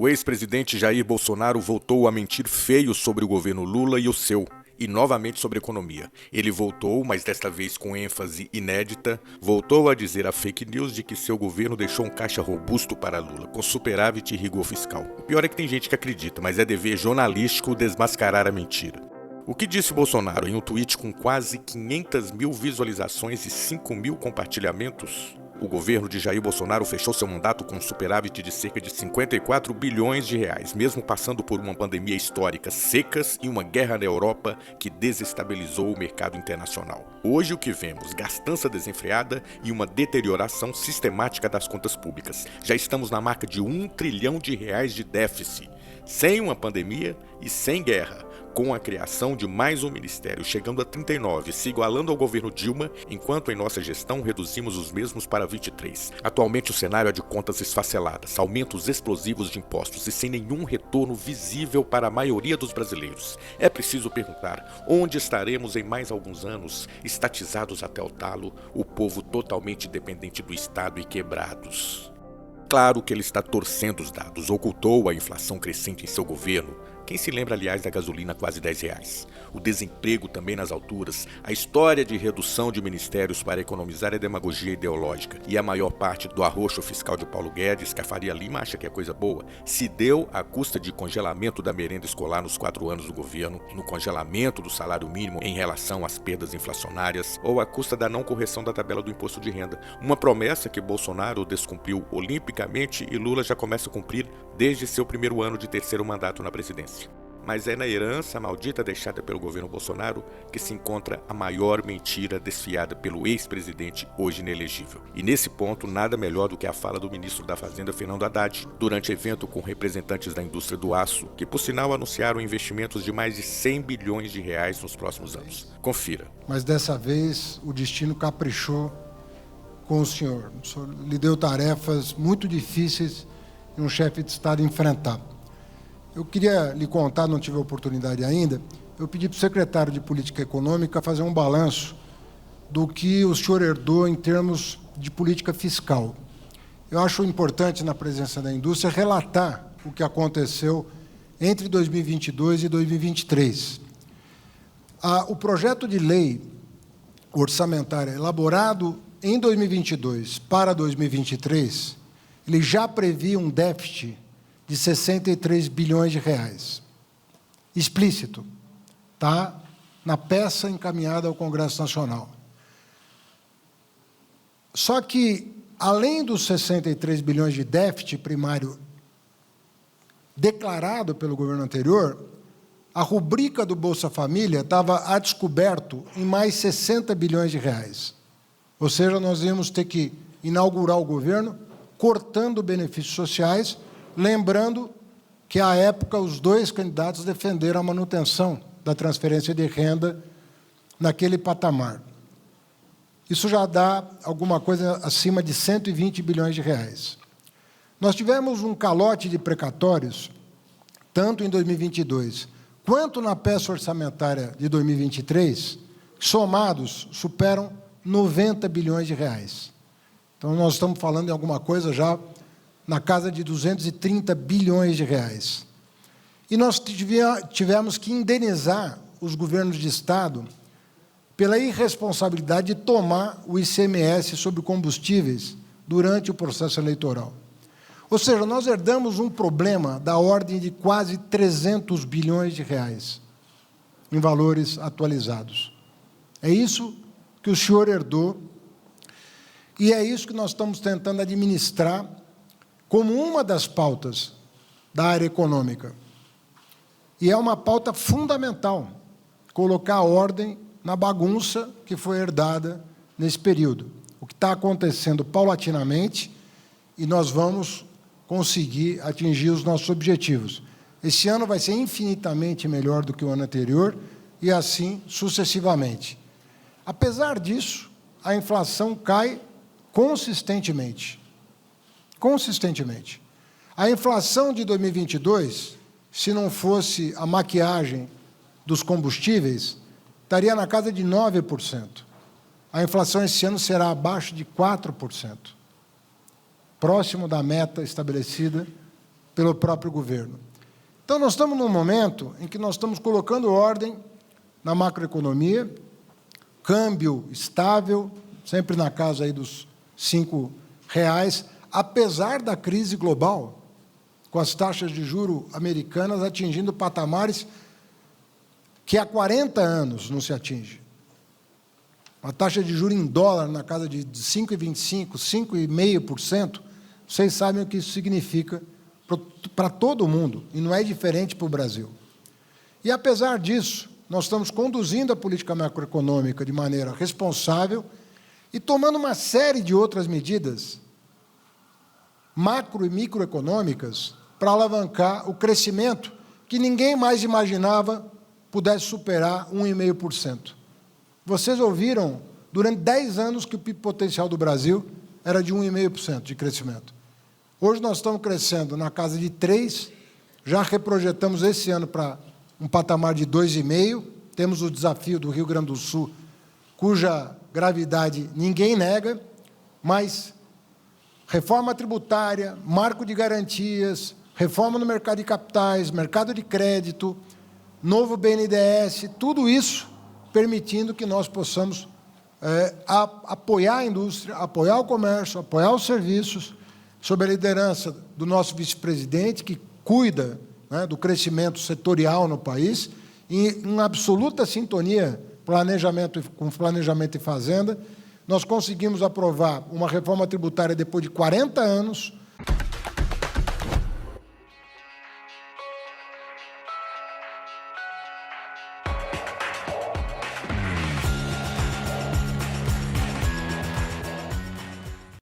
O ex-presidente Jair Bolsonaro voltou a mentir feio sobre o governo Lula e o seu, e novamente sobre a economia. Ele voltou, mas desta vez com ênfase inédita, voltou a dizer a fake news de que seu governo deixou um caixa robusto para Lula, com superávit e rigor fiscal. O pior é que tem gente que acredita, mas é dever jornalístico desmascarar a mentira. O que disse Bolsonaro em um tweet com quase 500 mil visualizações e 5 mil compartilhamentos? O governo de Jair Bolsonaro fechou seu mandato com um superávit de cerca de 54 bilhões de reais, mesmo passando por uma pandemia histórica, secas e uma guerra na Europa que desestabilizou o mercado internacional. Hoje o que vemos? Gastança desenfreada e uma deterioração sistemática das contas públicas. Já estamos na marca de R$1 trilhão de déficit, sem uma pandemia e sem guerra, com a criação de mais um ministério, chegando a 39, se igualando ao governo Dilma, enquanto em nossa gestão reduzimos os mesmos para 23. Atualmente o cenário é de contas esfaceladas, aumentos explosivos de impostos e sem nenhum retorno visível para a maioria dos brasileiros. É preciso perguntar, onde estaremos em mais alguns anos, estatizados até o talo, o povo totalmente dependente do Estado e quebrados? Claro que ele está torcendo os dados, ocultou a inflação crescente em seu governo. Quem se lembra, aliás, da gasolina a quase R$10? O desemprego também nas alturas, a história de redução de ministérios para economizar é demagogia ideológica. E a maior parte do arroxo fiscal de Paulo Guedes, que a Faria Lima acha que é coisa boa, se deu à custa de congelamento da merenda escolar nos 4 anos do governo, no congelamento do salário mínimo em relação às perdas inflacionárias ou à custa da não correção da tabela do imposto de renda. Uma promessa que Bolsonaro descumpriu olimpicamente e Lula já começa a cumprir desde seu primeiro ano de terceiro mandato na presidência. Mas é na herança maldita deixada pelo governo Bolsonaro que se encontra a maior mentira desfiada pelo ex-presidente, hoje inelegível. E nesse ponto, nada melhor do que a fala do ministro da Fazenda, Fernando Haddad, durante evento com representantes da indústria do aço, que por sinal anunciaram investimentos de mais de 100 bilhões de reais nos próximos anos. Confira. Mas dessa vez o destino caprichou com o senhor. O senhor lhe deu tarefas muito difíceis e um chefe de Estado enfrentar. Eu queria lhe contar, não tive a oportunidade ainda, eu pedi para o secretário de Política Econômica fazer um balanço do que o senhor herdou em termos de política fiscal. Eu acho importante, na presença da indústria, relatar o que aconteceu entre 2022 e 2023. O projeto de lei orçamentária elaborado em 2022 para 2023, ele já previa um déficit de 63 bilhões de reais. Explícito. Está na peça encaminhada ao Congresso Nacional. Só que, além dos 63 bilhões de déficit primário declarado pelo governo anterior, a rubrica do Bolsa Família estava a descoberto em mais 60 bilhões de reais. Ou seja, nós íamos ter que inaugurar o governo cortando benefícios sociais, lembrando que, à época, os dois candidatos defenderam a manutenção da transferência de renda naquele patamar. Isso já dá alguma coisa acima de 120 bilhões de reais. Nós tivemos um calote de precatórios, tanto em 2022 quanto na peça orçamentária de 2023, somados, superam 90 bilhões de reais. Então, nós estamos falando em alguma coisa já na casa de 230 bilhões de reais. E nós tivemos que indenizar os governos de Estado pela irresponsabilidade de tomar o ICMS sobre combustíveis durante o processo eleitoral. Ou seja, nós herdamos um problema da ordem de quase 300 bilhões de reais em valores atualizados. É isso que o senhor herdou e é isso que nós estamos tentando administrar como uma das pautas da área econômica. E é uma pauta fundamental, colocar a ordem na bagunça que foi herdada nesse período. O que está acontecendo paulatinamente, e nós vamos conseguir atingir os nossos objetivos. Esse ano vai ser infinitamente melhor do que o ano anterior, e assim sucessivamente. Apesar disso, a inflação cai consistentemente. Consistentemente. A inflação de 2022, se não fosse a maquiagem dos combustíveis, estaria na casa de 9%. A inflação esse ano será abaixo de 4%, próximo da meta estabelecida pelo próprio governo. Então, nós estamos num momento em que nós estamos colocando ordem na macroeconomia, câmbio estável, sempre na casa aí dos R$5, apesar da crise global, com as taxas de juros americanas atingindo patamares que há 40 anos não se atinge. A taxa de juros em dólar na casa de 5,25%, 5,5%, vocês sabem o que isso significa para todo mundo, e não é diferente para o Brasil. E, apesar disso, nós estamos conduzindo a política macroeconômica de maneira responsável e tomando uma série de outras medidas macro e microeconômicas para alavancar o crescimento que ninguém mais imaginava pudesse superar 1,5%. Vocês ouviram, durante 10 anos, que o PIB potencial do Brasil era de 1,5% de crescimento. Hoje nós estamos crescendo na casa de 3%, já reprojetamos esse ano para um patamar de 2,5%, temos o desafio do Rio Grande do Sul, cuja gravidade ninguém nega, mas reforma tributária, marco de garantias, reforma no mercado de capitais, mercado de crédito, novo BNDES, tudo isso permitindo que nós possamos apoiar a indústria, apoiar o comércio, apoiar os serviços, sob a liderança do nosso vice-presidente, que cuida, né, do crescimento setorial no país, em absoluta sintonia com planejamento e fazenda. Nós conseguimos aprovar uma reforma tributária depois de 40 anos,